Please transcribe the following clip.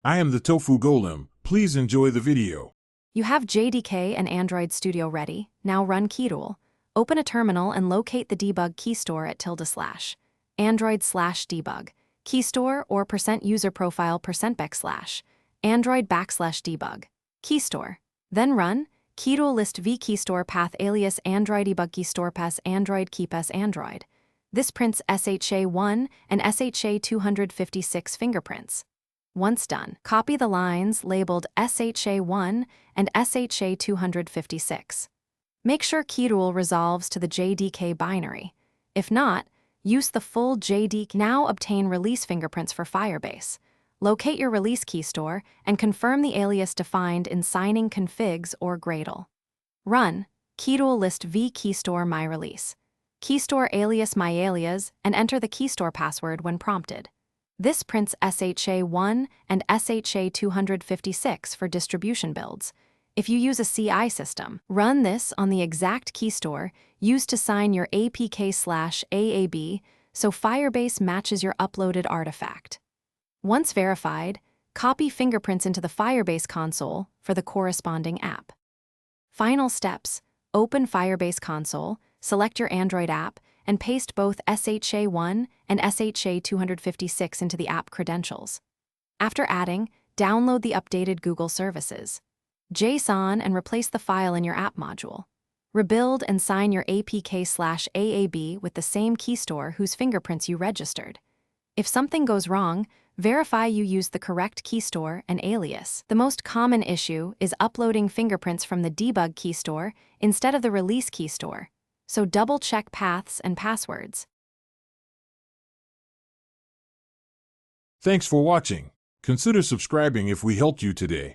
I am the Tofu Golem. Please enjoy the video. You have JDK and Android Studio ready. Now run keytool. Open a terminal and locate the debug key store at ~, Android/debug, key store or %user profile %backslash, Android \debug, key store. Then run keytool list v key store path alias Android debug key store pass Android keepass Android. This prints SHA1 and SHA256 fingerprints. Once done, copy the lines labeled SHA1 and SHA256. Make sure keytool resolves to the JDK binary. If not, use the full JDK. Now obtain release fingerprints for Firebase. Locate your release key store and confirm the alias defined in signing configs or Gradle. Run keytool list v keystore myrelease, keystore alias myalias, and enter the keystore password when prompted. This prints SHA1 and SHA256 for distribution builds. If you use a CI system, run this on the exact key store used to sign your APK/AAB so Firebase matches your uploaded artifact. Once verified, copy fingerprints into the Firebase console for the corresponding app. Final steps: open Firebase console, select your Android app, and paste both SHA1 and SHA256 into the app credentials. After adding, download the updated Google services. JSON and replace the file in your app module. Rebuild and sign your APK/AAB with the same key store whose fingerprints you registered. If something goes wrong, verify you use the correct key store and alias. The most common issue is uploading fingerprints from the debug key store instead of the release key store, so double-check paths and passwords. Thanks for watching. Consider subscribing if we helped you today.